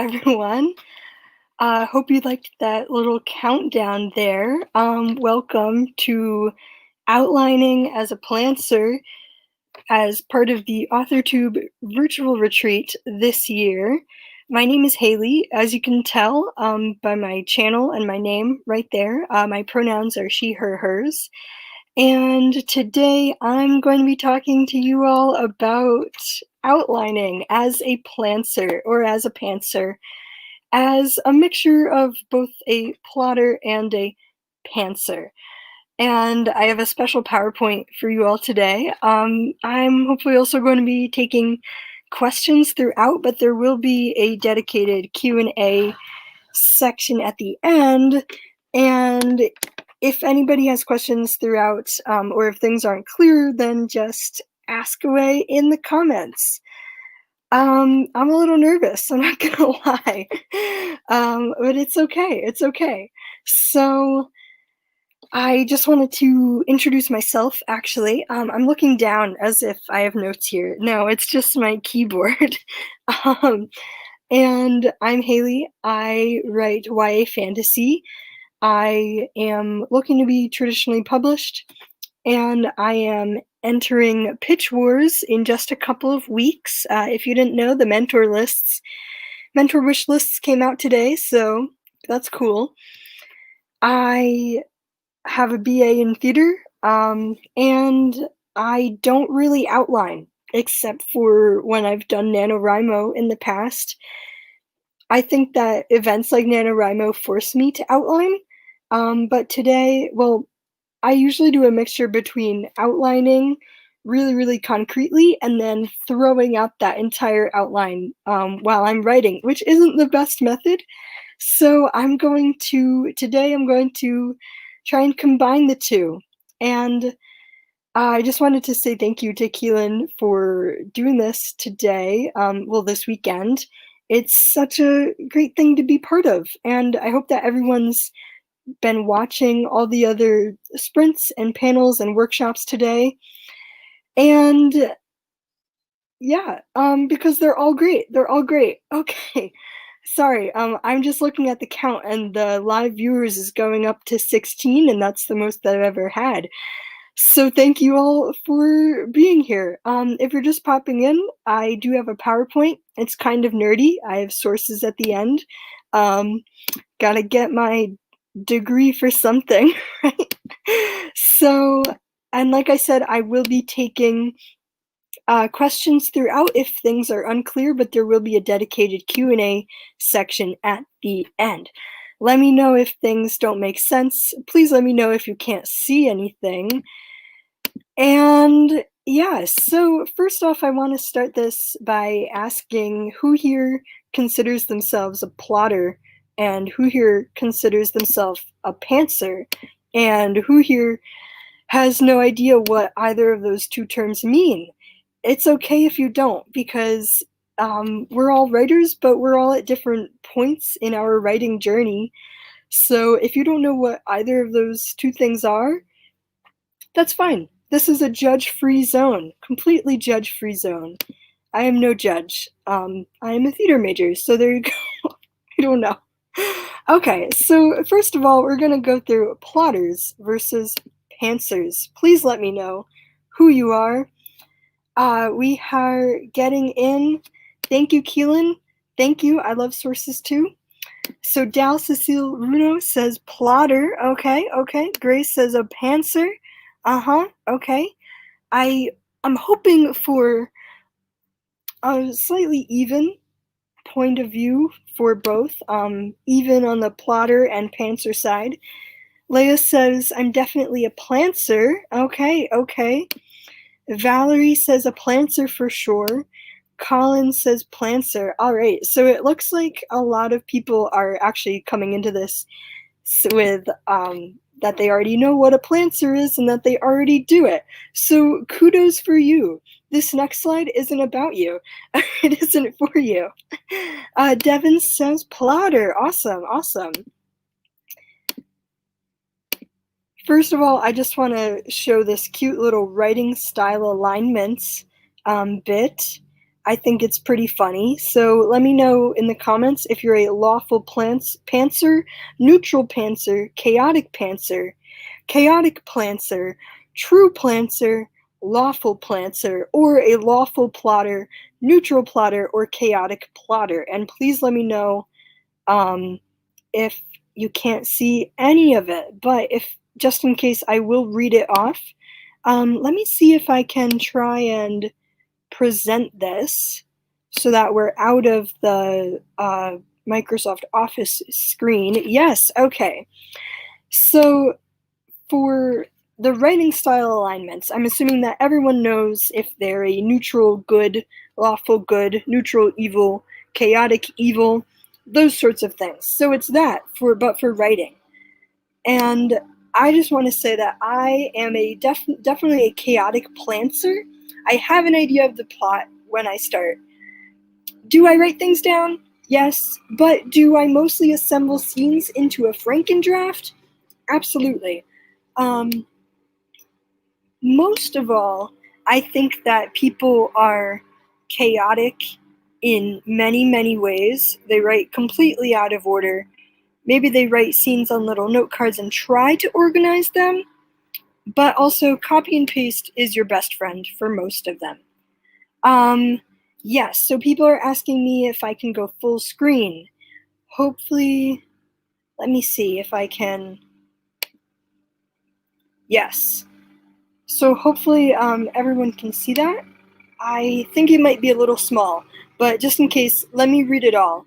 everyone. Hope you liked that little countdown there. Welcome to Outlining as a Plantser as part of the Authortube virtual retreat this year. My name is Haley. As you can tell by my channel and my name right there, my pronouns are she, her, hers. And today I'm going to be talking to you all about outlining as a plantser or as a pantser, as a mixture of both a plotter and a pantser. And I have a special PowerPoint for you all today. I'm hopefully also going to be taking questions throughout, but there will be a dedicated Q&A section at the end. And if anybody has questions throughout, or if things aren't clear, then just ask away in the comments. I'm a little nervous, I'm not gonna lie. But it's okay, it's okay. So I just wanted to introduce myself, actually. I'm looking down as if I have notes here. No, it's just my keyboard. And I'm Haley. I write YA fantasy. I am looking to be traditionally published, and I am entering Pitch Wars in just a couple of weeks. If you didn't know, the mentor wish lists came out today, so that's cool. I have a BA in theater, and I don't really outline, except for when I've done NaNoWriMo in the past. I think that events like NaNoWriMo force me to outline, but today, well, I usually do a mixture between outlining really, really concretely and then throwing out that entire outline while I'm writing, which isn't the best method. So today I'm going to try and combine the two. And I just wanted to say thank you to Keelan for doing this today, this weekend. It's such a great thing to be part of, and I hope that everyone's been watching all the other sprints and panels and workshops today. And yeah, because they're all great. They're all great. Okay. Sorry, I'm just looking at the count and the live viewers is going up to 16, and that's the most that I've ever had. So thank you all for being here. If you're just popping in, I do have a PowerPoint. It's kind of nerdy. I have sources at the end. Gotta get my degree for something, right? So, and like I said, I will be taking questions throughout if things are unclear, but there will be a dedicated Q&A section at the end. Let me know if things don't make sense. Please let me know if you can't see anything. And yeah, so first off, I want to start this by asking who here considers themselves a plotter, and who here considers themselves a pantser, and who here has no idea what either of those two terms mean. It's okay if you don't, because we're all writers, but we're all at different points in our writing journey. So if you don't know what either of those two things are, that's fine. This is a judge-free zone, completely judge-free zone. I am no judge. I am a theater major, so there you go. I don't know. Okay, so first of all, we're going to go through plotters versus pantsers. Please let me know who you are. We are getting in. Thank you, Keelan. Thank you. I love sources too. So Dal Cecile Runo says plotter. Okay. Grace says a pantser. Okay. I'm hoping for a slightly even point of view for both, even on the plotter and pantser side. Leah says, I'm definitely a plantser. Okay. Valerie says a plantser for sure. Colin says plantser. All right, so it looks like a lot of people are actually coming into this with that they already know what a plantser is and that they already do it. So kudos for you. This next slide isn't about you. It isn't for you. Devin says plotter. Awesome. First of all, I just want to show this cute little writing style alignments bit. I think it's pretty funny. So let me know in the comments if you're a lawful pantser, neutral pantser, chaotic plantser, true plantser, lawful plantser, or a lawful plotter, neutral plotter, or chaotic plotter. And please let me know if you can't see any of it. But if just in case, I will read it off. Let me see if I can try and present this so that we're out of the Microsoft Office screen. Yes, okay. So for the writing style alignments, I'm assuming that everyone knows if they're a neutral good, lawful good, neutral evil, chaotic evil, those sorts of things. So it's that but for writing. And I just want to say that I am definitely a chaotic plantser. I have an idea of the plot when I start. Do I write things down? Yes. But do I mostly assemble scenes into a Frankendraft? Absolutely. Most of all, I think that people are chaotic in many, many ways. They write completely out of order. Maybe they write scenes on little note cards and try to organize them, but also copy and paste is your best friend for most of them. Yes, so people are asking me if I can go full screen. Hopefully, let me see if I can. Yes. So hopefully everyone can see that. I think it might be a little small, but just in case, let me read it all.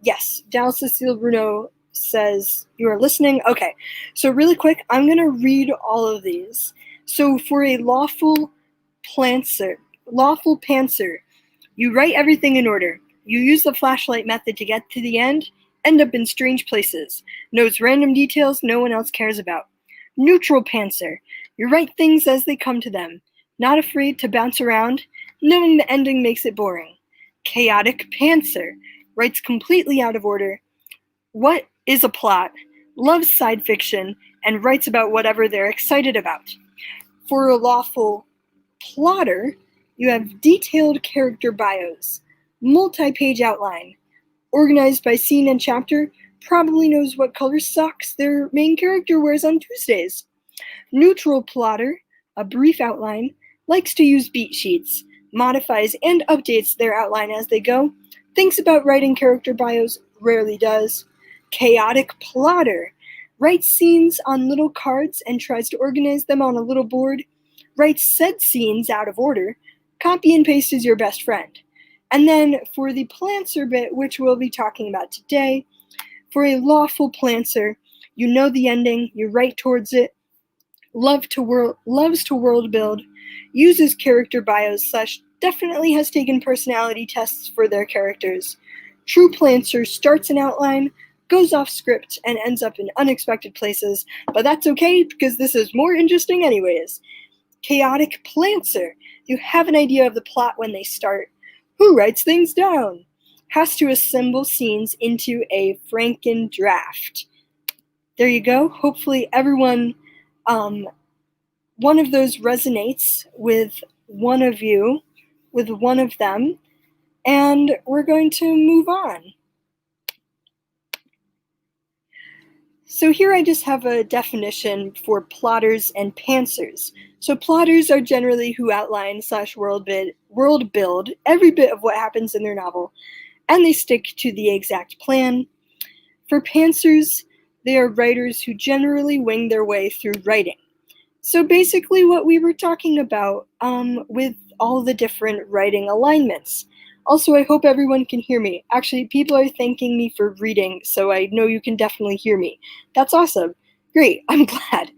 Yes, Dallas Cecile Bruno says you are listening. Okay, so really quick, I'm going to read all of these. So for a lawful pantser, you write everything in order. You use the flashlight method to get to the end up in strange places, knows random details no one else cares about. Neutral pantser, you write things as they come to them, not afraid to bounce around, knowing the ending makes it boring. Chaotic pantser, writes completely out of order. What is a plot? Loves side fiction, and writes about whatever they're excited about. For a lawful plotter, you have detailed character bios, multi-page outline, organized by scene and chapter, probably knows what color socks their main character wears on Tuesdays. Neutral plotter, a brief outline, likes to use beat sheets, modifies and updates their outline as they go, thinks about writing character bios, rarely does. Chaotic plotter, writes scenes on little cards and tries to organize them on a little board, writes said scenes out of order, copy and paste is your best friend. And then for the plantser bit, which we'll be talking about today, for a lawful plantser, you know the ending, you write towards it, loves to world build, uses character bios / definitely has taken personality tests for their characters. True plantser starts an outline, goes off script, and ends up in unexpected places, but that's okay because this is more interesting anyways. Chaotic plantser, you have an idea of the plot when they start. Who writes things down? Has to assemble scenes into a Frankendraft. There you go. Hopefully everyone, one of those resonates with one of you, with one of them, and we're going to move on. So here I just have a definition for plotters and pantsers. So plotters are generally who outline / world build every bit of what happens in their novel, and they stick to the exact plan. For pantsers, they are writers who generally wing their way through writing. So basically what we were talking about with all the different writing alignments. Also, I hope everyone can hear me. Actually, people are thanking me for reading, so I know you can definitely hear me. That's awesome. Great, I'm glad.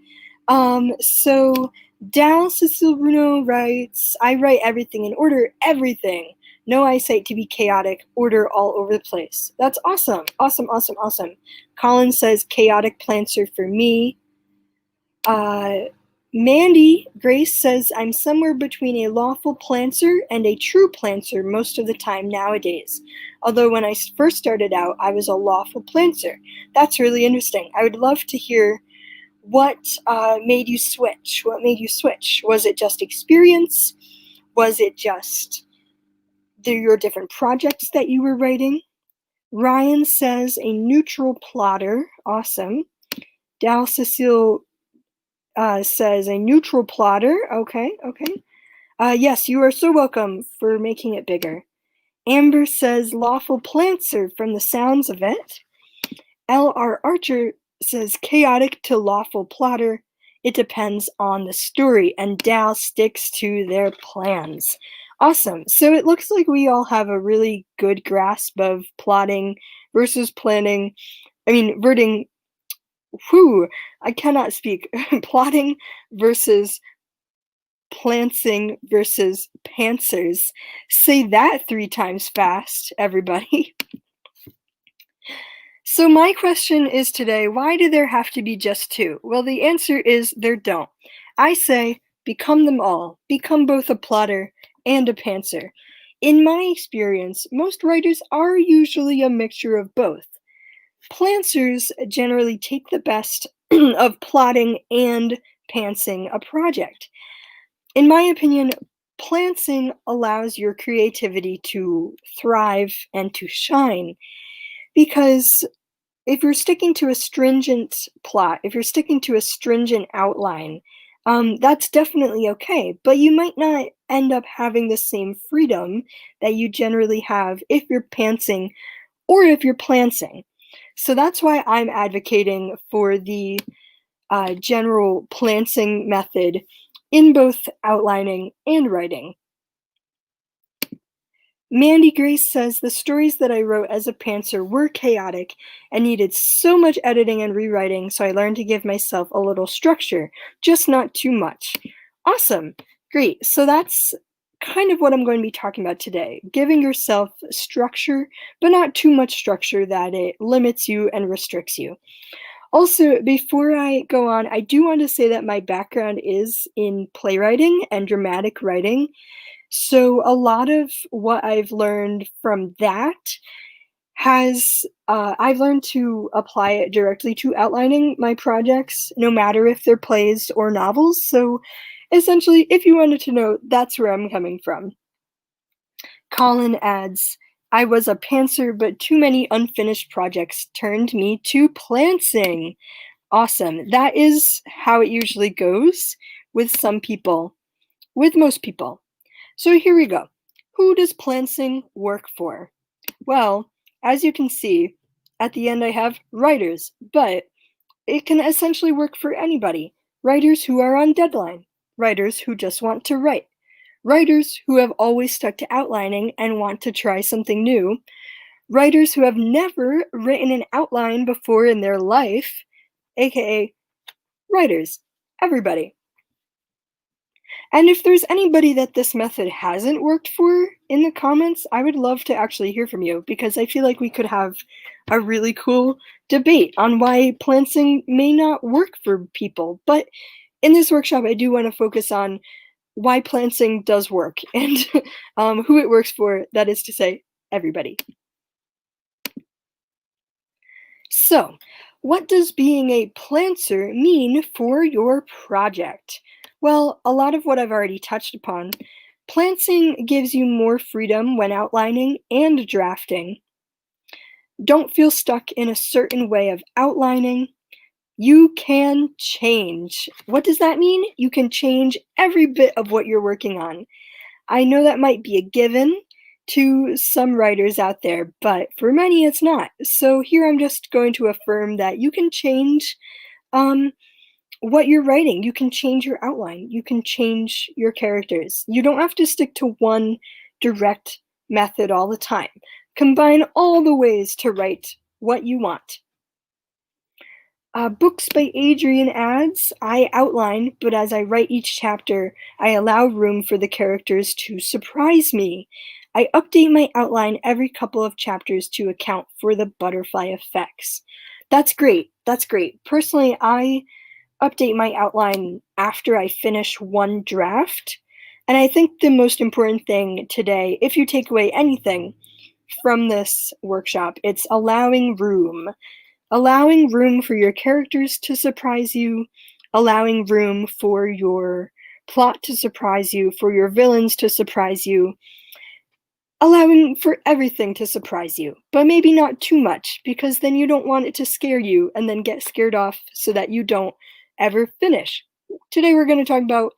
So Dal Cecile Bruno writes, I write everything in order, everything. No eyesight to be chaotic, order all over the place. That's awesome. Awesome, awesome, awesome. Colin says chaotic plantser for me. Mandy Grace says, I'm somewhere between a lawful plantser and a true plantser most of the time nowadays. Although when I first started out, I was a lawful plantser. That's really interesting. I would love to hear what made you switch. What made you switch? Was it just experience? Was it just your different projects that you were writing. Ryan says a neutral plotter. Awesome. Dal Cecile says a neutral plotter. Okay, okay. Yes, you are so welcome for making it bigger. Amber says lawful planter from the sounds of it. L.R. Archer says chaotic to lawful plotter. It depends on the story, and Dal sticks to their plans. Awesome. So it looks like we all have a really good grasp of plotting versus planning. Wording. Whew, I cannot speak. Plotting versus plantsing versus pantsers. Say that 3 times fast, everybody. So my question is today, why do there have to be just 2? Well, the answer is there don't. I say become them all. Become both a plotter and a pantser. In my experience, most writers are usually a mixture of both. Plantsers generally take the best of plotting and pantsing a project. In my opinion, plantsing allows your creativity to thrive and to shine, because if you're sticking to a stringent plot, if you're sticking to a stringent outline, that's definitely okay, but you might not end up having the same freedom that you generally have if you're pantsing or if you're plantsing. So that's why I'm advocating for the general plantsing method in both outlining and writing. Mandy Grace says the stories that I wrote as a pantser were chaotic and needed so much editing and rewriting, so I learned to give myself a little structure, just not too much. Awesome. Great. So that's kind of what I'm going to be talking about today. Giving yourself structure, but not too much structure that it limits you and restricts you. Also, before I go on, I do want to say that my background is in playwriting and dramatic writing. So a lot of what I've learned from that I've learned to apply it directly to outlining my projects, no matter if they're plays or novels. So essentially, if you wanted to know, that's where I'm coming from. Colin adds, I was a pantser, but too many unfinished projects turned me to plantsing. Awesome. That is how it usually goes with some people, with most people. So here we go. Who does plantsing work for? Well, as you can see, at the end I have writers, but it can essentially work for anybody. Writers who are on deadline, writers who just want to write, writers who have always stuck to outlining and want to try something new, writers who have never written an outline before in their life, aka writers, everybody. And if there's anybody that this method hasn't worked for in the comments, I would love to actually hear from you, because I feel like we could have a really cool debate on why plantsing may not work for people. But in this workshop, I do want to focus on why plantsing does work and who it works for, that is to say, everybody. So, what does being a plantser mean for your project? Well, a lot of what I've already touched upon. Plantsing gives you more freedom when outlining and drafting. Don't feel stuck in a certain way of outlining. You can change. What does that mean? You can change every bit of what you're working on. I know that might be a given to some writers out there, but for many it's not. So here I'm just going to affirm that you can change what you're writing. You can change your outline. You can change your characters. You don't have to stick to one direct method all the time. Combine all the ways to write what you want. Books by Adrian adds, I outline, but as I write each chapter, I allow room for the characters to surprise me. I update my outline every couple of chapters to account for the butterfly effects. That's great. That's great. Personally, I update my outline after I finish one draft. And I think the most important thing today, if you take away anything from this workshop, it's allowing room. Allowing room for your characters to surprise you, allowing room for your plot to surprise you, for your villains to surprise you. allowing for everything to surprise you, but maybe not too much, because then you don't want it to scare you and then get scared off so that you don't ever finish. Today we're going to talk about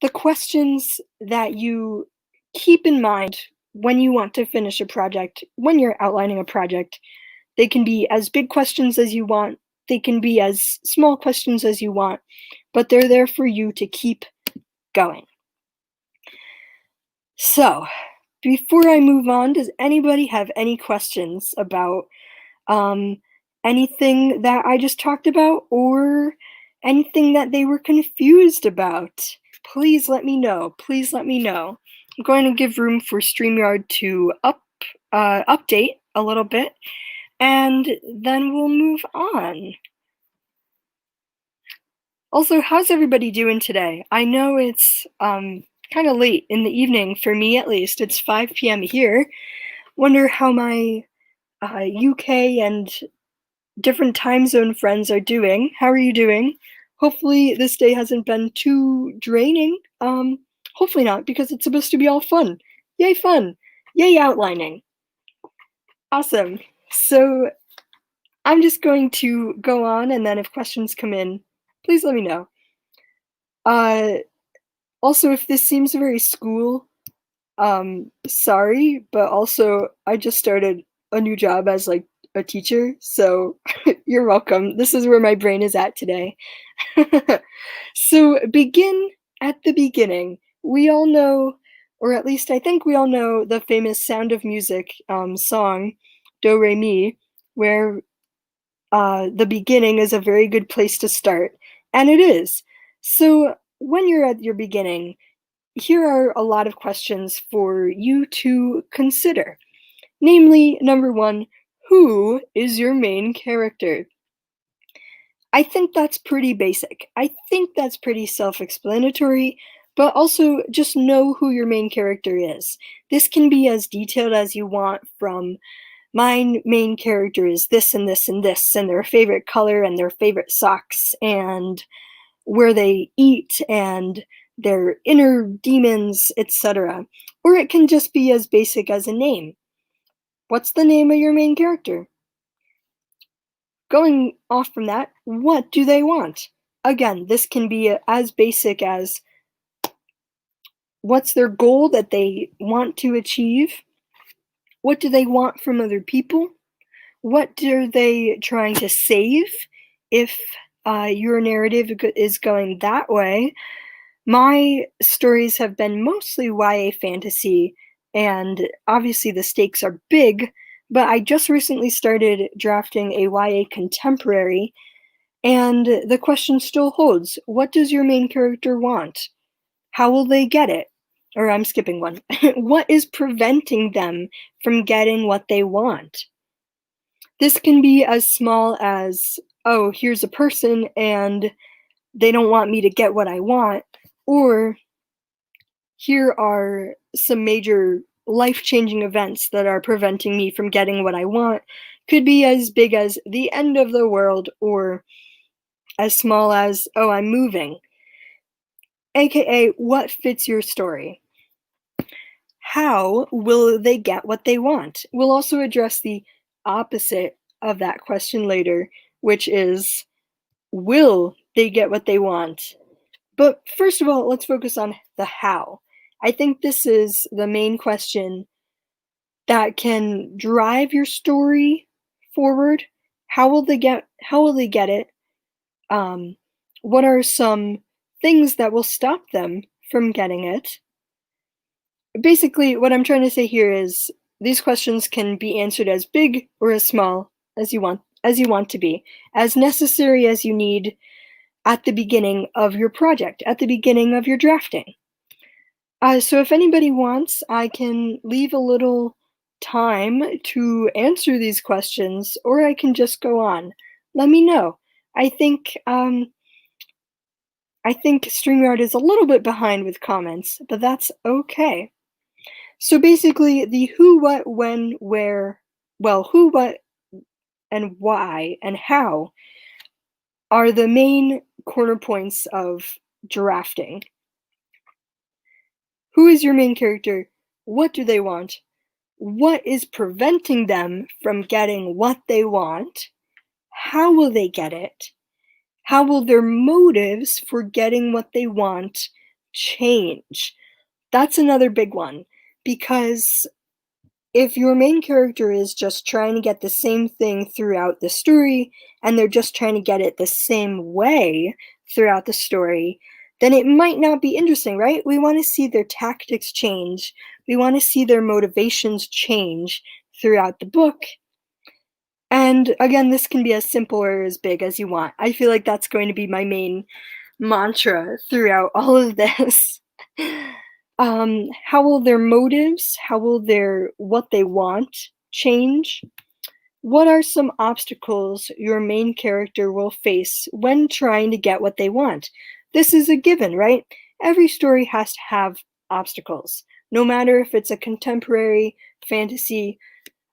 the questions that you keep in mind when you want to finish a project, when you're outlining a project. They can be as big questions as you want, they can be as small questions as you want, but they're there for you to keep going. So, before I move on, does anybody have any questions about um, anything that I just talked about or anything that they were confused about? Please let me know. Please let me know. I'm going to give room for StreamYard to update a little bit, and then we'll move on. Also, how's everybody doing today? I know it's kind of late in the evening, for me at least. It's 5 p.m. here. Wonder how my UK and different time zone friends are doing. How are you doing? Hopefully this day hasn't been too draining. Hopefully not, because it's supposed to be all fun. Yay fun! Yay outlining! Awesome. So I'm just going to go on, and then if questions come in, please let me know. Also, if this seems very school, sorry, but also I just started a new job as like a teacher, so you're welcome. This is where my brain is at today. So begin at the beginning. We all know, or at least I think we all know, the famous Sound of Music song, Do Re Mi, where the beginning is a very good place to start, and it is. So when you're at your beginning, here are a lot of questions for you to consider. Namely, number one, who is your main character? I think that's pretty basic. I think that's pretty self-explanatory, but also just know who your main character is. This can be as detailed as you want, from my main character is this and this and this, and their favorite color and their favorite socks and where they eat and their inner demons, etc. Or it can just be as basic as a name. What's the name of your main character? Going off from that, what do they want? Again, this can be as basic as what's their goal that they want to achieve? What do they want from other people? What are they trying to save if your narrative is going that way? My stories have been mostly YA fantasy, and obviously the stakes are big, but I just recently started drafting a YA contemporary, and the question still holds. What does your main character want? How will they get it? Or I'm skipping one. What is preventing them from getting what they want? This can be as small as, oh, here's a person and they don't want me to get what I want, or here are some major life-changing events that are preventing me from getting what I want. Could be as big as the end of the world, or as small as, oh, I'm moving. AKA, what fits your story? How will they get what they want? We'll also address the opposite of that question later, which is, will they get what they want? But first of all, let's focus on the how. I think this is the main question that can drive your story forward. How will they get it? What are some things that will stop them from getting it? Basically, what I'm trying to say here is these questions can be answered as big or as small as you want to be, as necessary as you need at the beginning of your project, at the beginning of your drafting. So if anybody wants, I can leave a little time to answer these questions, or I can just go on. Let me know. I think StreamYard is a little bit behind with comments, but that's okay. So basically, the who, what, when, where, well, who, what, and why, and how are the main corner points of drafting. Who is your main character? What do they want? What is preventing them from getting what they want? How will they get it? How will their motives for getting what they want change? That's another big one because if your main character is just trying to get the same thing throughout the story and they're just trying to get it the same way throughout the story, then it might not be interesting, right? We want to see their tactics change. We want to see their motivations change throughout the book. And again, this can be as simple or as big as you want. I feel like that's going to be my main mantra throughout all of this. How will their motives, how will their what they want change? What are some obstacles your main character will face when trying to get what they want? This is a given, right? Every story has to have obstacles, no matter if it's a contemporary, fantasy,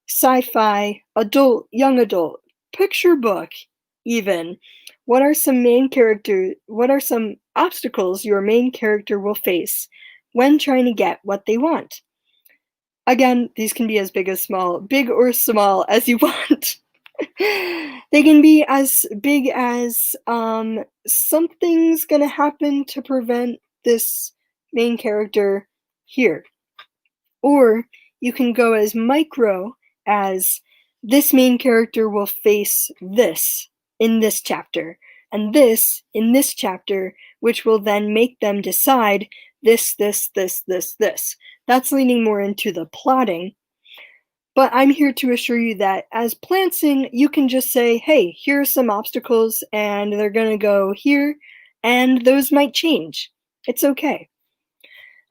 sci-fi, adult, young adult, picture book, even. What are some obstacles your main character will face when trying to get what they want? Again, these can be as big or small as you want. They can be as big as something's gonna happen to prevent this main character here. Or you can go as micro as this main character will face this in this chapter, and this in this chapter, which will then make them decide this, this, this, this, this. That's leaning more into the plotting. But I'm here to assure you that as planting, you can just say, hey, here are some obstacles, and they're going to go here, and those might change. It's okay.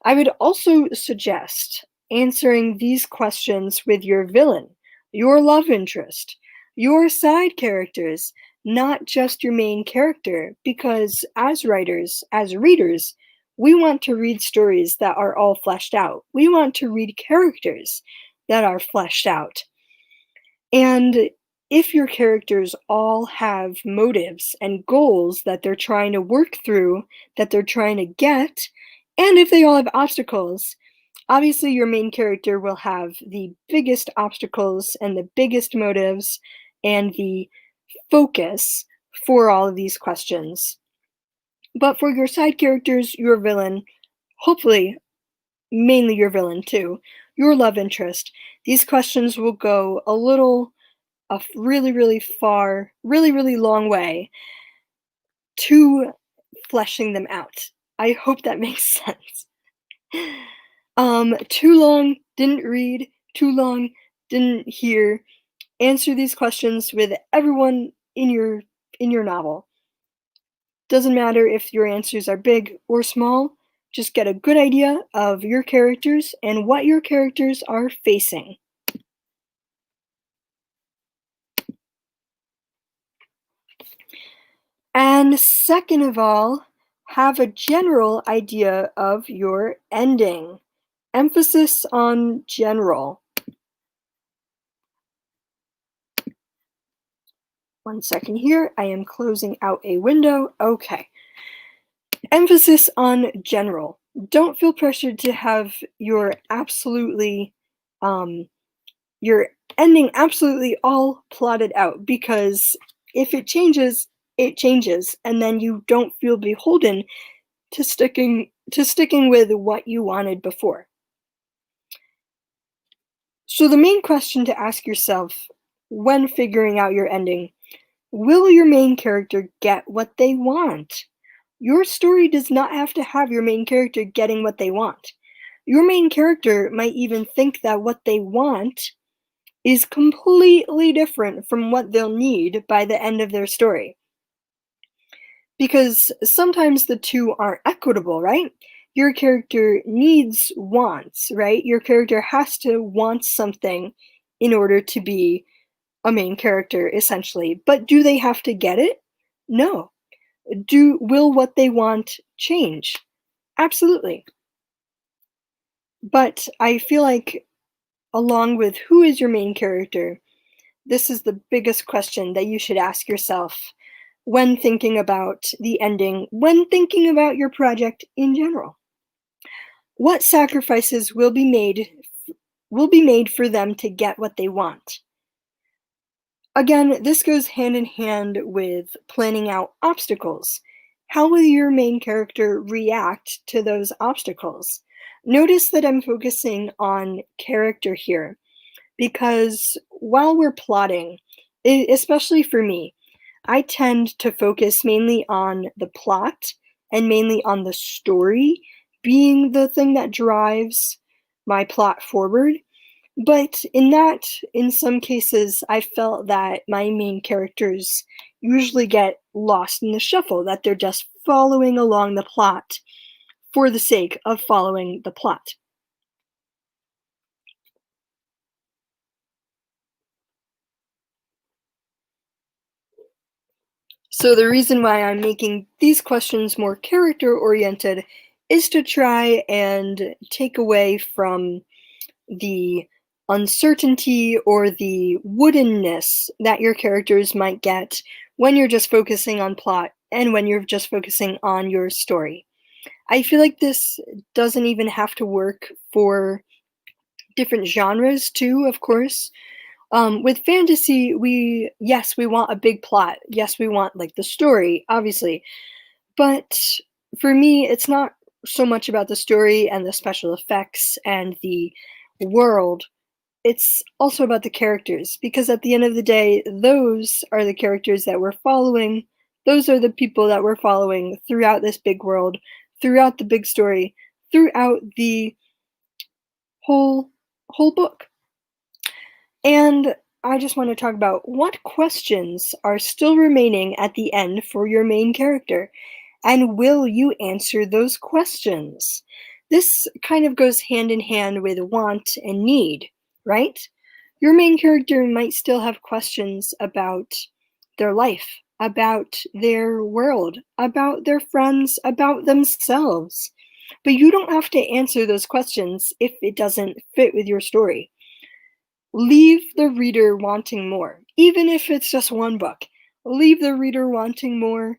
I would also suggest answering these questions with your villain, your love interest, your side characters, not just your main character, because as writers, as readers, we want to read stories that are all fleshed out. We want to read characters that are fleshed out. And if your characters all have motives and goals that they're trying to work through, that they're trying to get, and if they all have obstacles, obviously your main character will have the biggest obstacles and the biggest motives and the focus for all of these questions. But for your side characters, your villain, hopefully mainly your villain too, your love interest, these questions will go a really, really far, really, really long way to fleshing them out. I hope that makes sense. Too long, didn't read, too long, didn't hear. Answer these questions with everyone in your novel. Doesn't matter if your answers are big or small, just get a good idea of your characters and what your characters are facing. And second of all, have a general idea of your ending. Emphasis on general. One second here, I am closing out a window. Okay. Emphasis on general. Don't feel pressured to have your your ending absolutely all plotted out, because if it changes, it changes, and then you don't feel beholden to sticking with what you wanted before. So the main question to ask yourself when figuring out your ending, will your main character get what they want? Your story does not have to have your main character getting what they want. Your main character might even think that what they want is completely different from what they'll need by the end of their story. Because sometimes the two aren't equitable, right? Your character needs wants, right? Your character has to want something in order to be a main character, essentially. But do they have to get it? No. Will what they want change? Absolutely. But I feel like along with who is your main character, this is the biggest question that you should ask yourself when thinking about the ending, when thinking about your project in general. What sacrifices will be made for them to get what they want? Again, this goes hand in hand with planning out obstacles. How will your main character react to those obstacles? Notice that I'm focusing on character here because while we're plotting, especially for me, I tend to focus mainly on the plot and mainly on the story being the thing that drives my plot forward. But in some cases, I felt that my main characters usually get lost in the shuffle, that they're just following along the plot for the sake of following the plot. So the reason why I'm making these questions more character oriented is to try and take away from the uncertainty or the woodenness that your characters might get when you're just focusing on plot and when you're just focusing on your story. I feel like this doesn't even have to work for different genres too, of course. With fantasy, yes, we want a big plot. Yes, we want like the story, obviously. But for me, it's not so much about the story and the special effects and the world. It's also about the characters, because at the end of the day, those are the characters that we're following. Those are the people that we're following throughout this big world, throughout the big story, throughout the whole whole book. And I just want to talk about what questions are still remaining at the end for your main character, and will you answer those questions? This kind of goes hand in hand with want and need, right? Your main character might still have questions about their life, about their world, about their friends, about themselves. But you don't have to answer those questions if it doesn't fit with your story. Leave the reader wanting more, even if it's just one book. Leave the reader wanting more.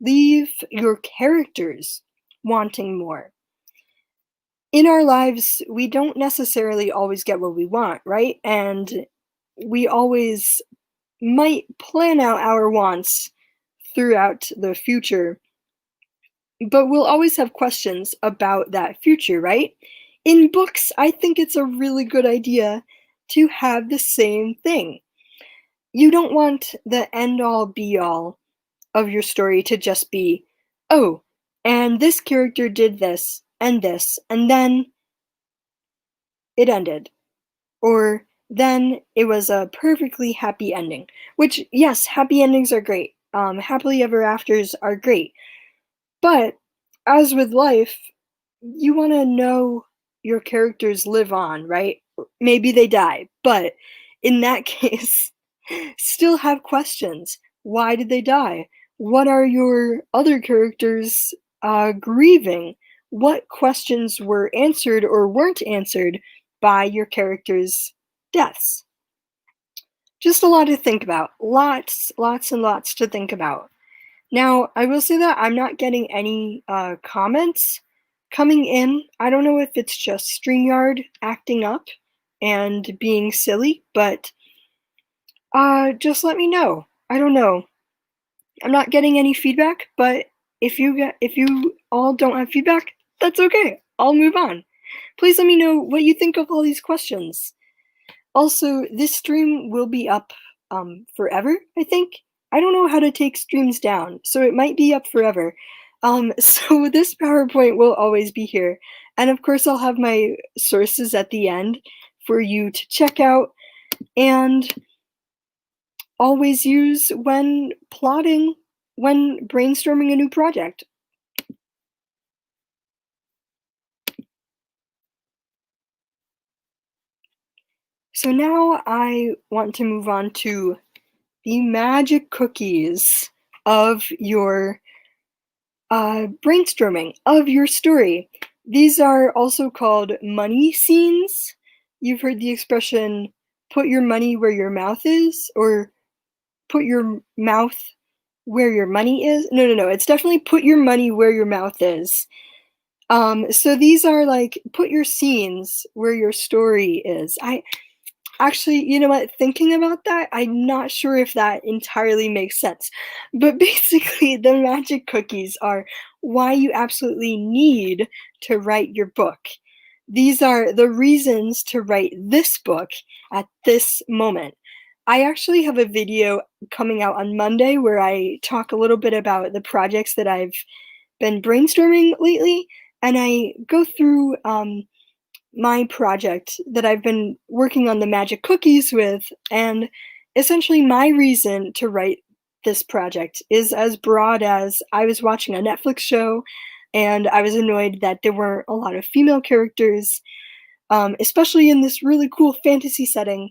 Leave your characters wanting more. In our lives, we don't necessarily always get what we want, right? And we always might plan out our wants throughout the future, but we'll always have questions about that future, right? In books, I think it's a really good idea to have the same thing. You don't want the end all be all of your story to just be, oh, and this character did this, and then it ended. Or then it was a perfectly happy ending. Which, yes, happy endings are great. Happily ever afters are great. But as with life, you want to know your characters live on, right? Maybe they die, but in that case, still have questions. Why did they die? What are your other characters grieving? What questions were answered or weren't answered by your characters' deaths? Just a lot to think about. Lots and lots to think about. Now, I will say that I'm not getting any comments coming in. I don't know if it's just StreamYard acting up and being silly, but just let me know. I don't know. I'm not getting any feedback, but if you all don't have feedback, that's okay. I'll move on. Please let me know what you think of all these questions. Also, this stream will be up forever, I think. I don't know how to take streams down, so it might be up forever. So this PowerPoint will always be here. And of course, I'll have my sources at the end for you to check out and always use when plotting, when brainstorming a new project. So now I want to move on to the magic cookies of your brainstorming, of your story. These are also called money scenes. You've heard the expression, put your money where your mouth is, or put your mouth where your money is. No, it's definitely put your money where your mouth is. So these are like put your scenes where your story is. I actually, you know what? Thinking about that, I'm not sure if that entirely makes sense. But basically, the magic cookies are why you absolutely need to write your book. These are the reasons to write this book at this moment. I actually have a video coming out on Monday where I talk a little bit about the projects that I've been brainstorming lately, and I go through my project that I've been working on the magic cookies with, and essentially my reason to write this project is as broad as I was watching a Netflix show and I was annoyed that there weren't a lot of female characters, especially in this really cool fantasy setting.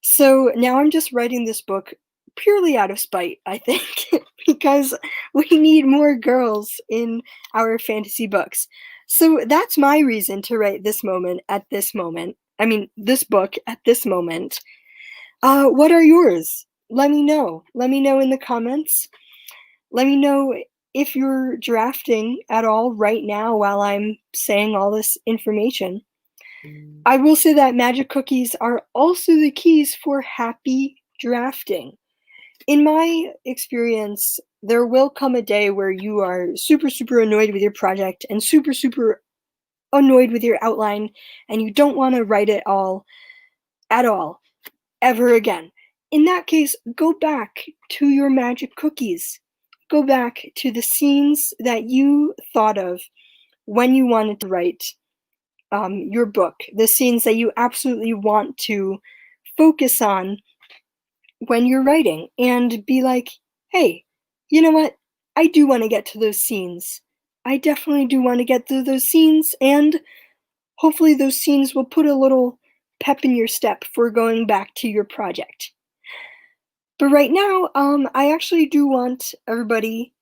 So now I'm just writing this book purely out of spite, I think, because we need more girls in our fantasy books. So that's my reason to write this moment at this moment. I mean, this book at this moment. What are yours? Let me know. Let me know in the comments. Let me know if you're drafting at all right now while I'm saying all this information. I will say that magic cookies are also the keys for happy drafting. In my experience, there will come a day where you are super, super annoyed with your project and super, super annoyed with your outline, and you don't want to write it all at all, ever again. In that case, go back to your magic cookies. Go back to the scenes that you thought of when you wanted to write your book, the scenes that you absolutely want to focus on when you're writing, and be like, hey, you know what? I do want to get to those scenes. I definitely do want to get to those scenes, and hopefully, those scenes will put a little pep in your step for going back to your project. But right now, I actually do want everybody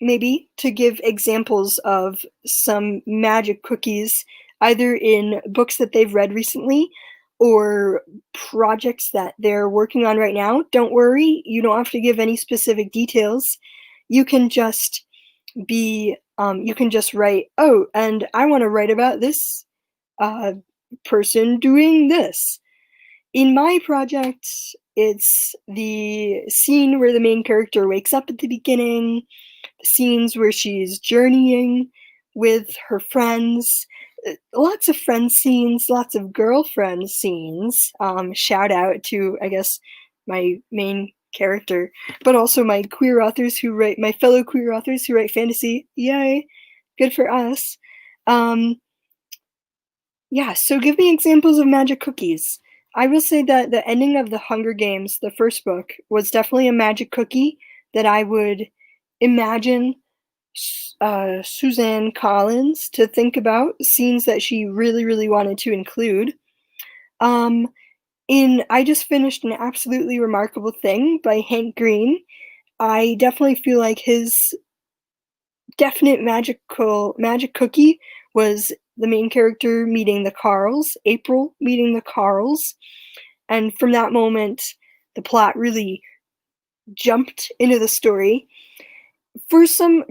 maybe to give examples of some magic cookies, either in books that they've read recently or projects that they're working on right now. Don't worry, you don't have to give any specific details. You can just you can just write, oh, and I want to write about this uh, person doing this. In my project, it's the scene where the main character wakes up at the beginning, scenes where she's journeying with her friends, lots of friend scenes, lots of girlfriend scenes. Shout out to, I guess, my main character, but also my queer authors who write, my fellow queer authors who write fantasy. Yay, good for us. Um, yeah, so give me examples of magic cookies. I will say that the ending of The Hunger Games, the first book, was definitely a magic cookie that I would imagine Suzanne Collins to think about, scenes that she really, really wanted to include. Um, in I just finished An Absolutely Remarkable Thing by Hank Green. I definitely feel like his definite magic cookie was the main character meeting the Carls, April meeting the Carls, and from that moment, the plot really jumped into the story. For some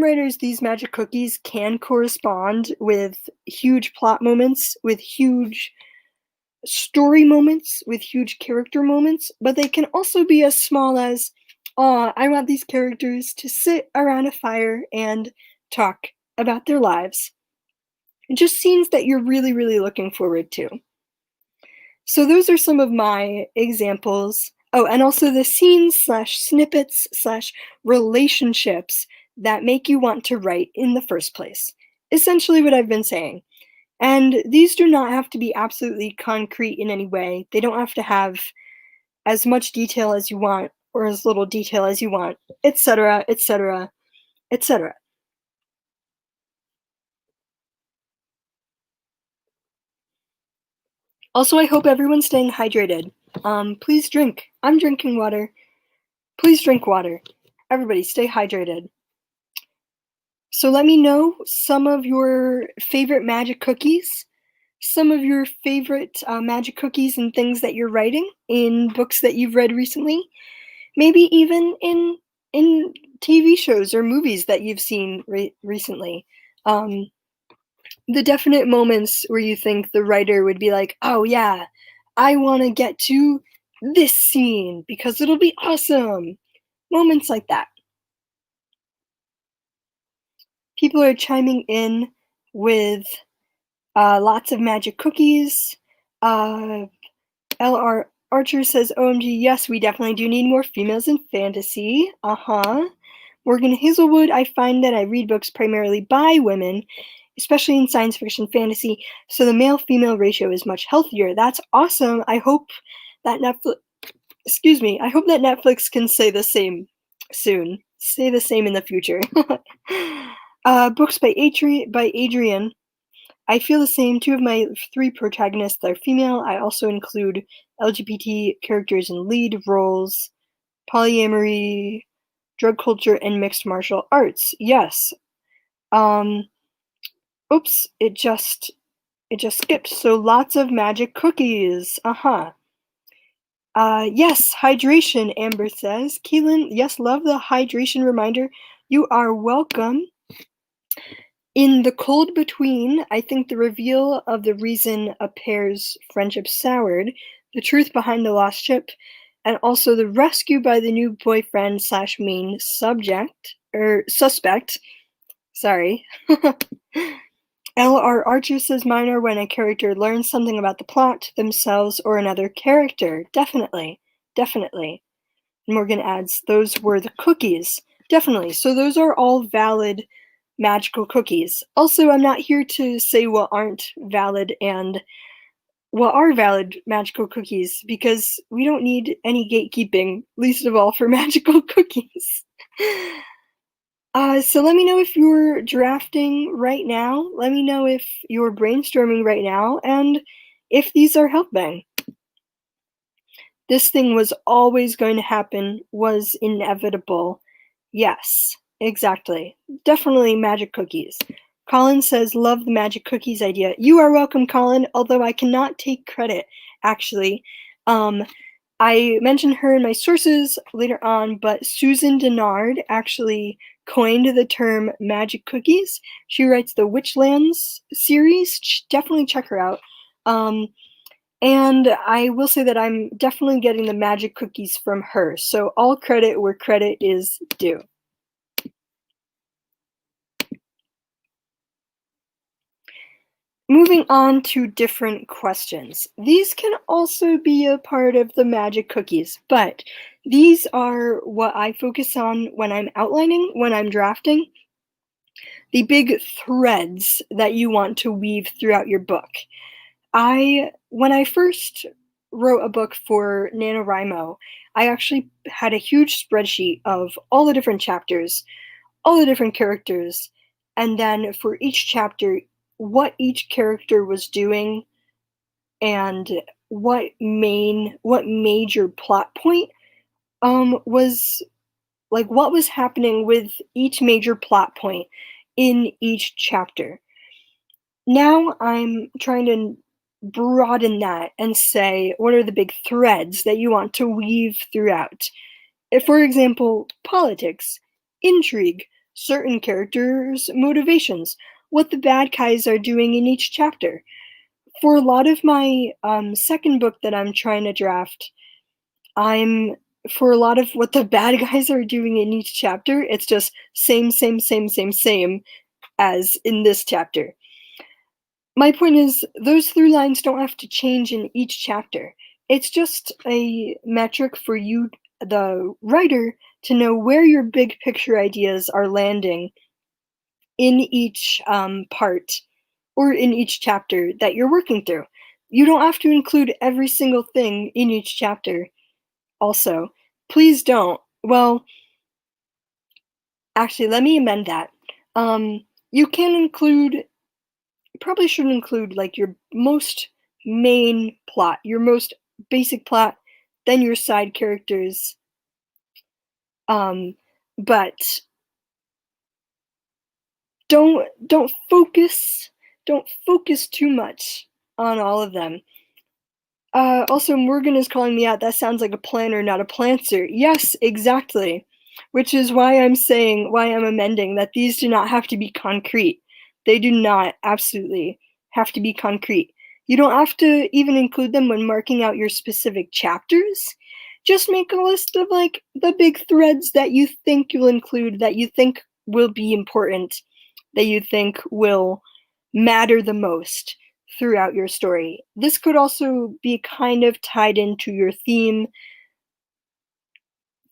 writers, these magic cookies can correspond with huge plot moments, with huge story moments, with huge character moments, but they can also be as small as, "Aw, I want these characters to sit around a fire and talk about their lives." Just scenes that you're really, really looking forward to. So those are some of my examples. Oh, and also the scenes slash snippets slash relationships that make you want to write in the first place. Essentially what I've been saying. And these do not have to be absolutely concrete in any way. They don't have to have as much detail as you want or as little detail as you want, etc., etc., etc. Also, I hope everyone's staying hydrated. Please drink. I'm drinking water. Please drink water. Everybody, stay hydrated. So let me know some of your favorite magic cookies, some of your favorite magic cookies and things that you're writing in books that you've read recently, maybe even in TV shows or movies that you've seen recently. The definite moments where you think the writer would be like, "Oh, yeah, I wanna get to this scene because it'll be awesome." Moments like that. People are chiming in with, lots of magic cookies. Uh, LR Archer says, "OMG, yes, we definitely do need more females in fantasy." Uh-huh. Morgan Hazelwood, "I find that I read books primarily by women, especially in science fiction fantasy, so the male-female ratio is much healthier." That's awesome. I hope that Netflix can say the same soon. Say the same in the future. Books by Adrian. I feel the same. Two of my three protagonists are female. I also include LGBT characters in lead roles, polyamory, drug culture, and mixed martial arts. Yes. Um, oops, it just skipped. So lots of magic cookies. Uh-huh. Yes, hydration, Amber says. Keelan, yes, love the hydration reminder. You are welcome. In the cold between, I think the reveal of the reason a pair's friendship soured, the truth behind the lost ship, and also the rescue by the new boyfriend slash main suspect. Sorry. L.R. Archer says mine are when a character learns something about the plot, themselves, or another character. Definitely. Definitely. Morgan adds, those were the cookies. Definitely. So those are all valid magical cookies. Also, I'm not here to say what aren't valid and what are valid magical cookies, because we don't need any gatekeeping, least of all for magical cookies. So let me know if you're drafting right now. Let me know if you're brainstorming right now, and if these are helping. This thing was always going to happen, was inevitable. Yes, exactly. Definitely magic cookies. Colin says, love the magic cookies idea. You are welcome, Colin, although I cannot take credit, actually. I mentioned her in my sources later on, but Susan Denard actually coined the term magic cookies. She writes the Witchlands series. Definitely check her out. And I will say that I'm definitely getting the magic cookies from her, so all credit where credit is due. Moving on to different questions. These can also be a part of the magic cookies, but these are what I focus on when I'm outlining, when I'm drafting. The big threads that you want to weave throughout your book. When I first wrote a book for NaNoWriMo, I actually had a huge spreadsheet of all the different chapters, all the different characters, and then for each chapter, what each character was doing and what major plot point was, like, what was happening with each major plot point in each chapter. Now I'm trying to broaden that and say, what are the big threads that you want to weave throughout? If, for example, politics, intrigue, certain characters' motivations, what the bad guys are doing in each chapter. For a lot of my second book that I'm trying to draft, for a lot of what the bad guys are doing in each chapter, it's just same as in this chapter. My point is, those through lines don't have to change in each chapter. It's just a metric for you, the writer, to know where your big picture ideas are landing in each part or in each chapter that you're working through. You don't have to include every single thing in each chapter, also. Please don't. Well, actually, let me amend that. You can include, probably should include, like, your most main plot, your most basic plot, then your side characters. But don't focus too much on all of them. Also, Morgan is calling me out. That sounds like a planner, not a planter. Yes, exactly. Which is why I'm amending that these do not have to be concrete. They do not absolutely have to be concrete. You don't have to even include them when marking out your specific chapters. Just make a list of like the big threads that you think you'll include, that you think will be important, that you think will matter the most throughout your story. This could also be kind of tied into your theme.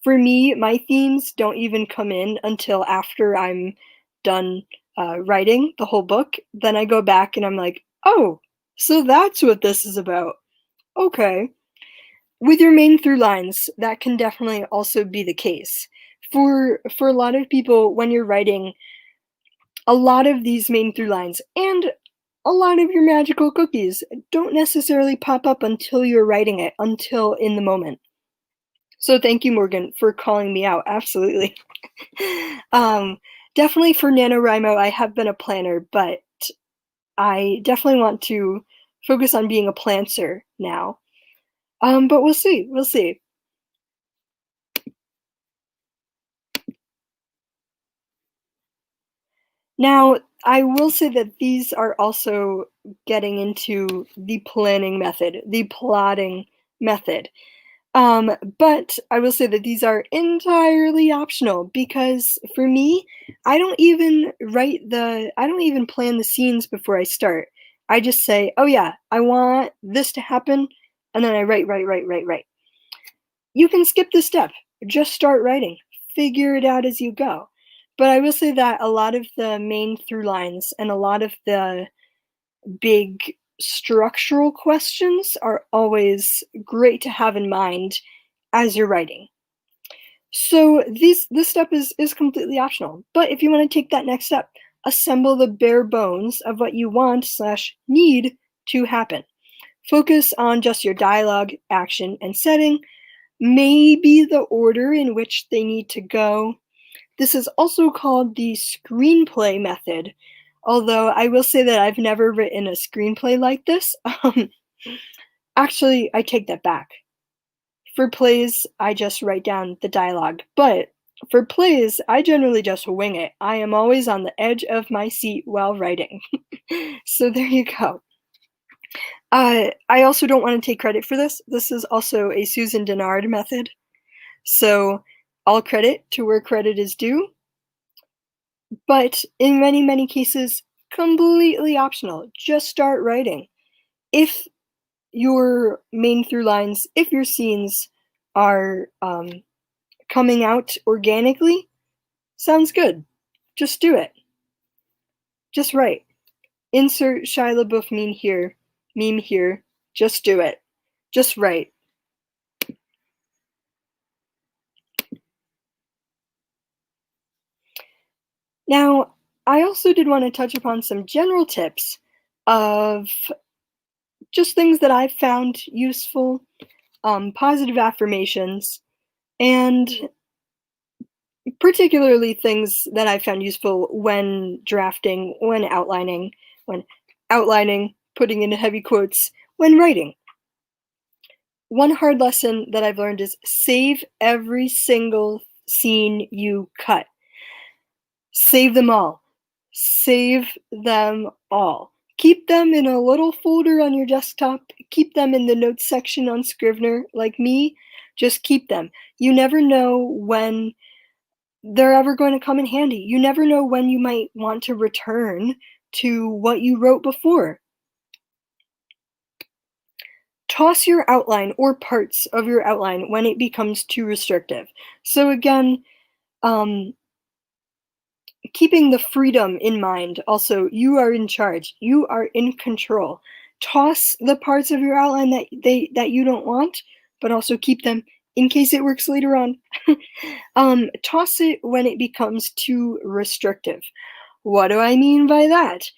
For me, my themes don't even come in until after I'm done writing the whole book. Then I go back and I'm like, oh, so that's what this is about. Okay. With your main through lines, that can definitely also be the case. For a lot of people, when you're writing, a lot of these main through lines and a lot of your magical cookies don't necessarily pop up until you're writing it, until in the moment. So thank you, Morgan, for calling me out. Absolutely. um, Definitely for NaNoWriMo, I have been a planner, but I definitely want to focus on being a plantser now. But we'll see. We'll see. Now, I will say that these are also getting into the planning method, the plotting method. But I will say that these are entirely optional because for me, I don't even plan the scenes before I start. I just say, oh yeah, I want this to happen, and then I write. You can skip this step. Just start writing. Figure it out as you go. But I will say that a lot of the main through lines and a lot of the big structural questions are always great to have in mind as you're writing. So this step is completely optional. But if you want to take that next step, assemble the bare bones of what you want slash need to happen. Focus on just your dialogue, action, and setting, maybe the order in which they need to go. This is also called the screenplay method, although I will say that I've never written a screenplay like this. Actually, I take that back. For plays, I just write down the dialogue, but for plays, I generally just wing it. I am always on the edge of my seat while writing. So there you go. I also don't want to take credit for this. This is also a Susan Dennard method. So all credit to where credit is due, but in many, many cases, completely optional. Just start writing. If your main through lines, if your scenes are coming out organically, sounds good. Just do it. Just write. Insert Shia LaBeouf meme here. Just do it. Just write. Now, I also did want to touch upon some general tips of just things that I've found useful, positive affirmations, and particularly things that I found useful when drafting, when outlining, putting in heavy quotes, when writing. One hard lesson that I've learned is save every single scene you cut. Save them all. Save them all. Keep them in a little folder on your desktop. Keep them in the notes section on Scrivener, like me. Just keep them. You never know when they're ever going to come in handy. You never know when you might want to return to what you wrote before. Toss your outline or parts of your outline when it becomes too restrictive. So again, keeping the freedom in mind. Also, you are in charge. You are in control. Toss the parts of your outline that you don't want, but also keep them in case it works later on. Toss it when it becomes too restrictive. What do I mean by that?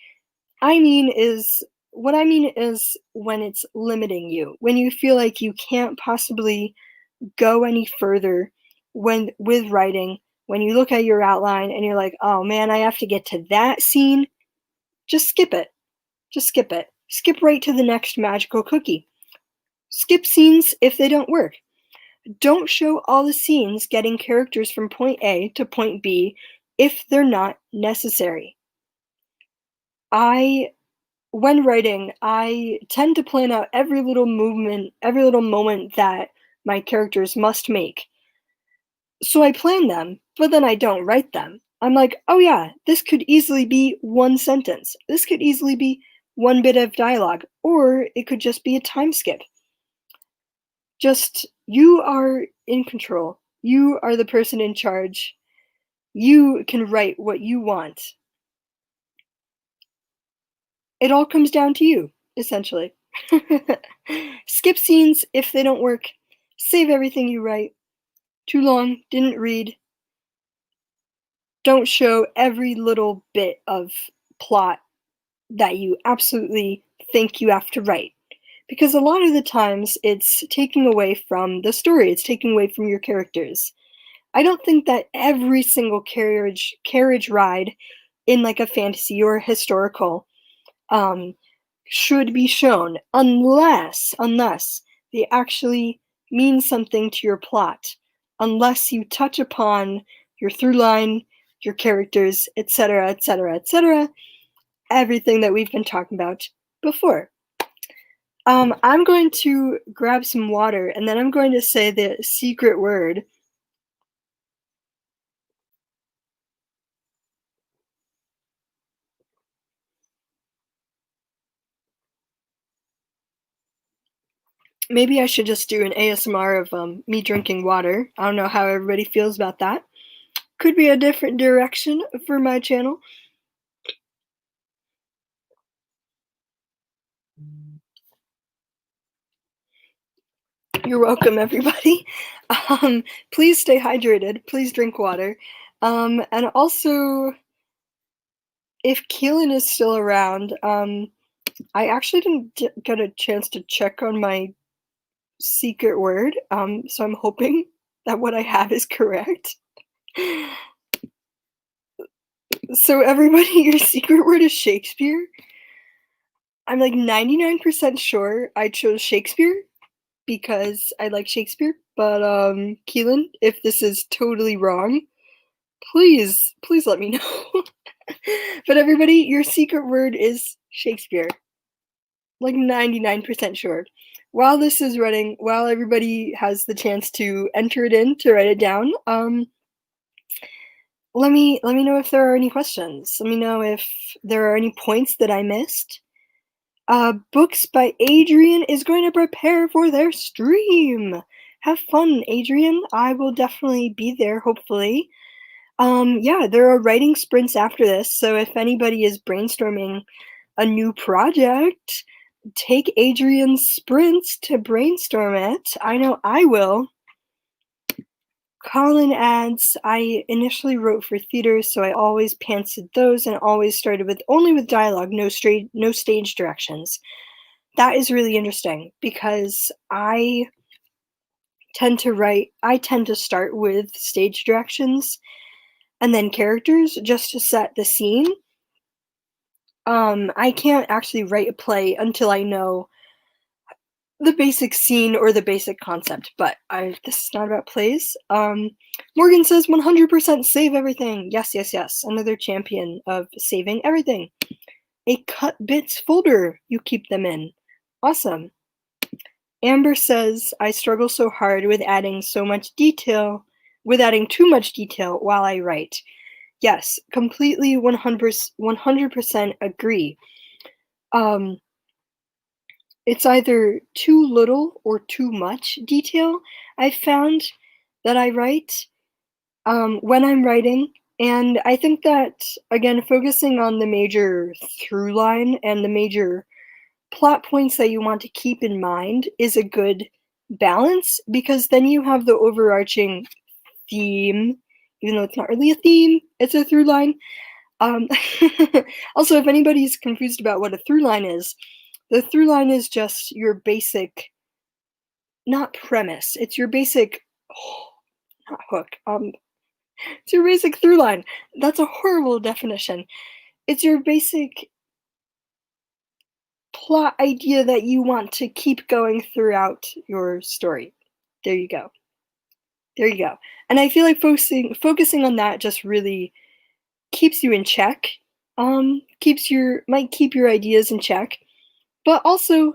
What I mean is when it's limiting you, when you feel like you can't possibly go any further with writing, when you look at your outline and you're like, oh man, I have to get to that scene, just skip it. Just skip it. Skip right to the next magical cookie. Skip scenes if they don't work. Don't show all the scenes getting characters from point A to point B if they're not necessary. I when writing, I tend to plan out every little movement, every little moment that my characters must make. So I plan them, but then I don't write them. I'm like, "Oh yeah, this could easily be one sentence. This could easily be one bit of dialogue, or it could just be a time skip." Just you are in control. You are the person in charge. You can write what you want. It all comes down to you, essentially. Skip scenes if they don't work. Save everything you write. Too long, didn't read. Don't show every little bit of plot that you absolutely think you have to write. Because a lot of the times it's taking away from the story, it's taking away from your characters. I don't think that every single carriage ride in like a fantasy or historical um, should be shown unless they actually mean something to your plot, unless you touch upon your through line, your characters, etc., etc., etc., everything that we've been talking about before. I'm going to grab some water and then I'm going to say the secret word. Maybe I should just do an ASMR of me drinking water. I don't know how everybody feels about that. Could be a different direction for my channel. You're welcome, everybody. Please stay hydrated. Please drink water. And also, if Keelan is still around, I actually didn't get a chance to check on my secret word, so I'm hoping that what I have is correct. So everybody, your secret word is Shakespeare? I'm like 99% sure I chose Shakespeare because I like Shakespeare, but Keelan, if this is totally wrong, please let me know. But everybody, your secret word is Shakespeare. Like 99% sure. While this is running, while everybody has the chance to enter it in to write it down, let me know if there are any questions. Let me know if there are any points that I missed. Books by Adrian is going to prepare for their stream. Have fun, Adrian. I will definitely be there, hopefully. Yeah, there are writing sprints after this, so if anybody is brainstorming a new project, take Adrian's sprints to brainstorm it. I know I will. Colin adds, I initially wrote for theater, so I always pantsed those and always started with only with dialogue, no stage directions. That is really interesting because I tend to start with stage directions and then characters just to set the scene. I can't actually write a play until I know the basic scene or the basic concept, but this is not about plays. Morgan says 100% save everything. Yes, yes, yes. Another champion of saving everything. A cut bits folder you keep them in. Awesome. Amber says I struggle so hard with adding too much detail while I write. Yes, completely 100% agree. It's either too little or too much detail I've found that I write when I'm writing. And I think that, again, focusing on the major through line and the major plot points that you want to keep in mind is a good balance, because then you have the overarching theme, even though it's not really a theme, it's a through line. Um, Also, if anybody's confused about what a through line is, the through line is just your basic, not premise, it's your basic, not hook, it's your basic through line. That's a horrible definition. It's your basic plot idea that you want to keep going throughout your story. There you go. There you go. And I feel like focusing on that just really keeps you in check might keep your ideas in check. But also,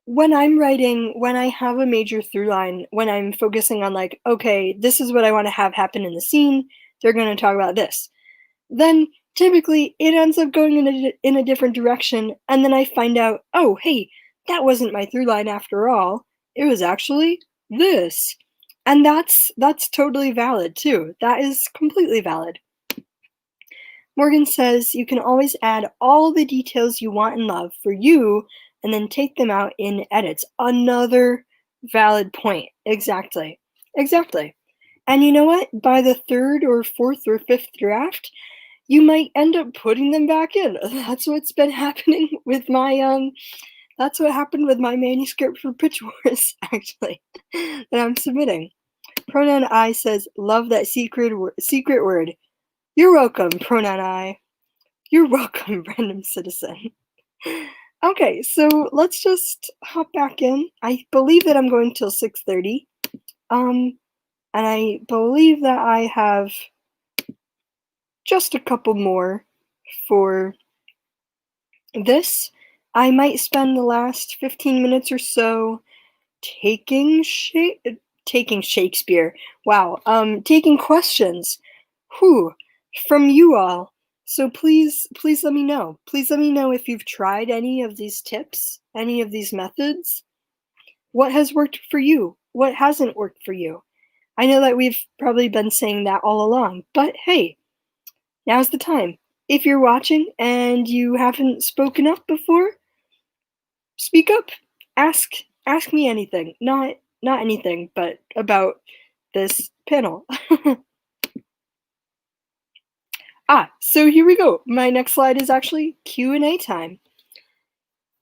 when I have a major through line, when I'm focusing on like, okay, this is what I want to have happen in the scene, they're going to talk about this. Then typically it ends up going in a different direction, and then I find out, oh, hey, that wasn't my through line after all. It was actually this. And that's totally valid too. That is completely valid. Morgan says you can always add all the details you want in love for you and then take them out in edits. Another valid point. Exactly. Exactly. And you know what? By the third or fourth or fifth draft, you might end up putting them back in. That's what's been happening with my that's what happened with my manuscript for Pitch Wars, actually, that I'm submitting. Pronoun I says, love that secret word. You're welcome, pronoun I. You're welcome, random citizen. Okay, so let's just hop back in. I believe that I'm going till 6:30. And I believe that I have just a couple more for this. I might spend the last 15 minutes or so taking taking Shakespeare. Wow. Taking questions. Whew, from you all. So please let me know. Please let me know if you've tried any of these tips, any of these methods. What has worked for you? What hasn't worked for you? I know that we've probably been saying that all along, but hey, now's the time. If you're watching and you haven't spoken up before, speak up. Ask me anything. Not anything, but about this panel. So here we go. My next slide is actually Q&A time.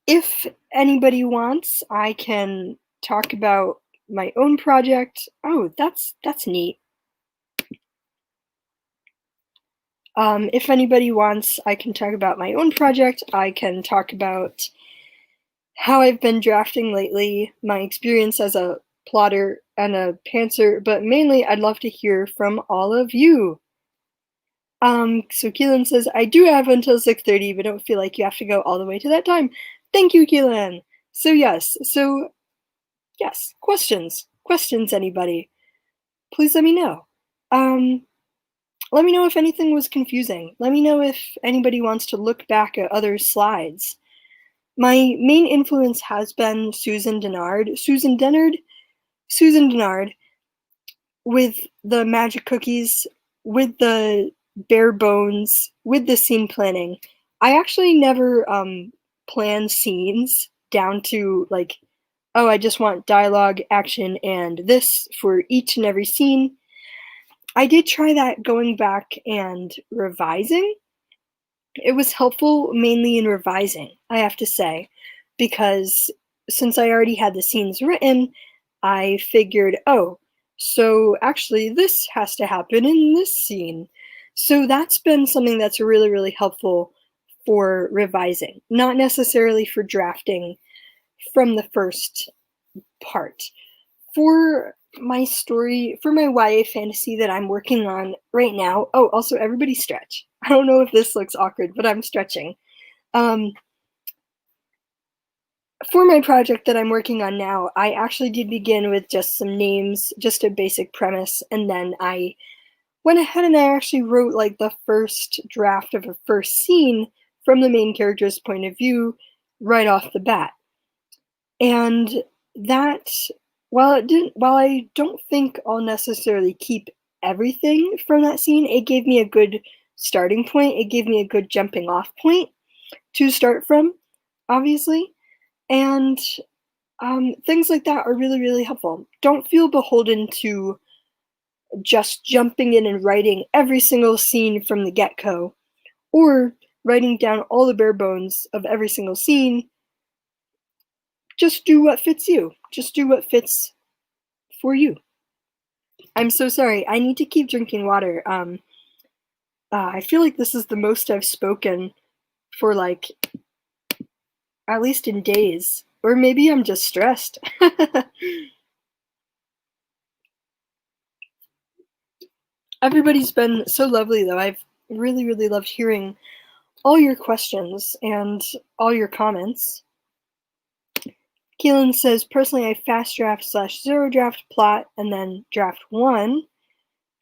If anybody wants, I can talk about my own project. Oh, that's neat. If anybody wants, I can talk about my own project. I can talk about how I've been drafting lately, my experience as a plotter and a pantser, but mainly I'd love to hear from all of you. So Keelan says, I do have until 6:30, but don't feel like you have to go all the way to that time. Thank you, Keelan. So yes, questions, anybody? Please let me know. Let me know if anything was confusing. Let me know if anybody wants to look back at other slides. My main influence has been Susan Dennard, with the magic cookies, with the bare bones, with the scene planning. I actually never plan scenes down to like, oh, I just want dialogue, action, and this for each and every scene. I did try that going back and revising. It was helpful mainly in revising, I have to say, because since I already had the scenes written, I figured, oh, so actually this has to happen in this scene. So that's been something that's really, really helpful for revising, not necessarily for drafting from the first part. For my story, for my YA fantasy that I'm working on right now, oh, also everybody stretch. I don't know if this looks awkward, but I'm stretching. For my project that I'm working on now, I actually did begin with just some names, just a basic premise, and then I went ahead and I actually wrote like the first draft of a first scene from the main character's point of view right off the bat. And that, while I don't think I'll necessarily keep everything from that scene, it gave me a good starting point. It gave me a good jumping off point to start from, obviously. And things like that are really, really helpful. Don't feel beholden to just jumping in and writing every single scene from the get-go, or writing down all the bare bones of every single scene. Just do what fits you. Just do what fits for you. I'm so sorry. I need to keep drinking water. I feel like this is the most I've spoken for like at least in days. Or maybe I'm just stressed. Everybody's been so lovely though. I've really, really loved hearing all your questions and all your comments. Keelan says, personally, I fast draft / zero draft plot and then draft 1.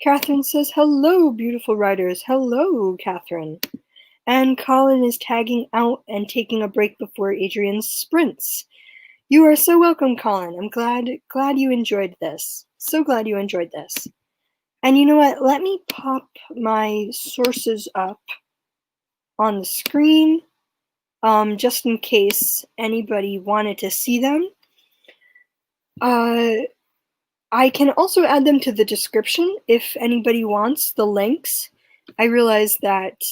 Catherine says, hello, beautiful writers. Hello, Catherine. And Colin is tagging out and taking a break before Adrian's sprints. You are so welcome, Colin. I'm glad you enjoyed this. So glad you enjoyed this. And you know what? Let me pop my sources up on the screen, just in case anybody wanted to see them. I can also add them to the description if anybody wants the links. I realize that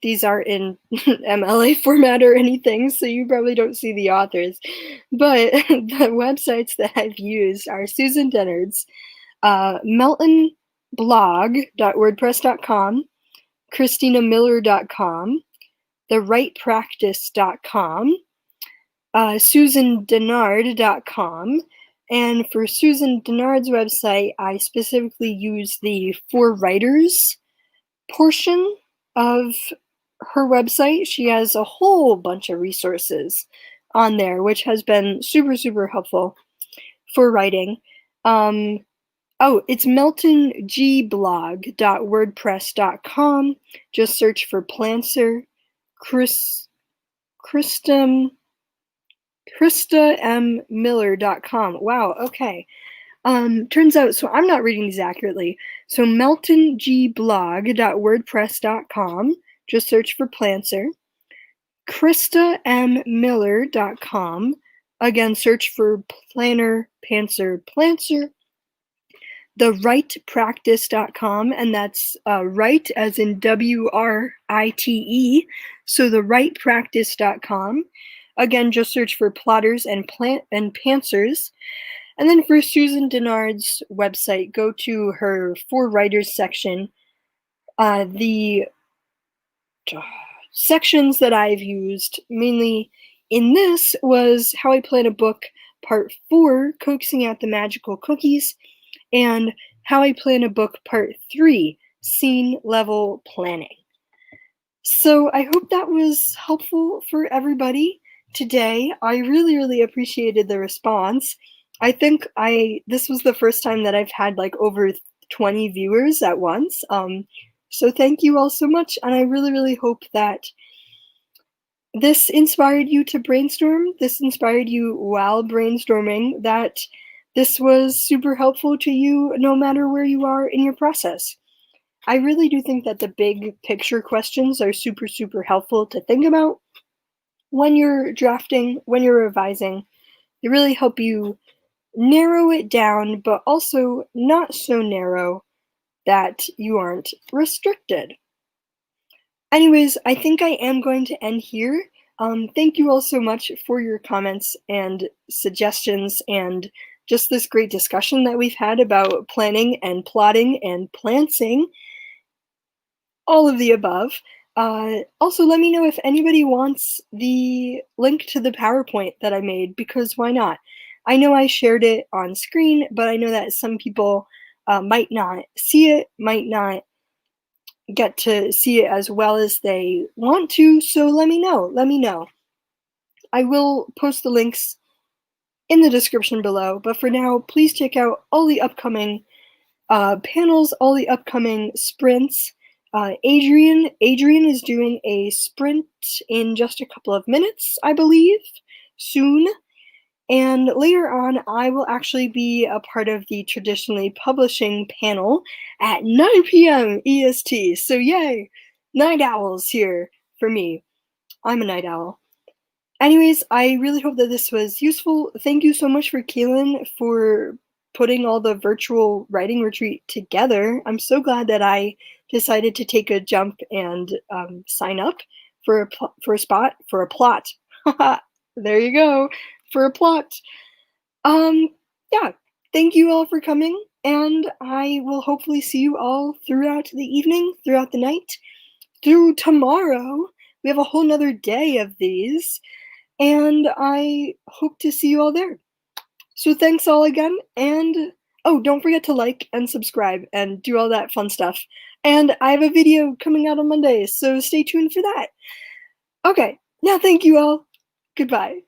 these aren't in MLA format or anything, so you probably don't see the authors. But the websites that I've used are Susan Dennard's, meltonblog.wordpress.com, christinamiller.com, therightpractice.com, susandennard.com, and for Susan Dennard's website, I specifically use the For Writers portion of her website. She has a whole bunch of resources on there, which has been super, super helpful for writing. It's meltongblog.wordpress.com. Just search for Plancer, KristaMMiller.com. Wow, okay. Turns out, so I'm not reading these accurately. So meltongblog.wordpress.com. Just search for Plancer. KristaMMiller.com. Again, search for Planner, Pantser, Plancer. Therightpractice.com, and that's right as in WRITE. So therightpractice.com. Again, just search for plotters and pantsers. And then for Susan Dennard's website, go to her For Writers section. The sections that I've used mainly in this was How I Plan a Book, Part 4, Coaxing Out the Magical Cookies, and How I Plan a Book, Part 3, Scene Level Planning. So I hope that was helpful for everybody today. I really, really appreciated the response. I think this was the first time that I've had like over 20 viewers at once. So thank you all so much, and I really, really hope that this inspired you to brainstorm, this inspired you while brainstorming, that this was super helpful to you no matter where you are in your process. I really do think that the big picture questions are super, super helpful to think about when you're drafting, when you're revising. They really help you narrow it down, but also not so narrow that you aren't restricted. Anyways, I think I am going to end here. Thank you all so much for your comments and suggestions and just this great discussion that we've had about planning and plotting and planting, all of the above. Also, let me know if anybody wants the link to the PowerPoint that I made, because why not? I know I shared it on screen, but I know that some people might not see it, might not get to see it as well as they want to, so let me know. I will post the links in the description below, but for now, please check out all the upcoming panels, all the upcoming sprints. Adrian is doing a sprint in just a couple of minutes, I believe, soon. And later on, I will actually be a part of the traditionally publishing panel at 9 p.m. EST. So yay, night owls here for me. I'm a night owl. Anyways, I really hope that this was useful. Thank you so much for Keelan for putting all the virtual writing retreat together. I'm so glad that I decided to take a jump and sign up for a spot for a plot. There you go, for a plot. Yeah, thank you all for coming, and I will hopefully see you all throughout the evening, throughout the night, through tomorrow. We have a whole nother day of these, and I hope to see you all there. So thanks all again, and Oh, don't forget to like and subscribe and do all that fun stuff. And I have a video coming out on Monday, so stay tuned for that. Okay, now thank you all. Goodbye.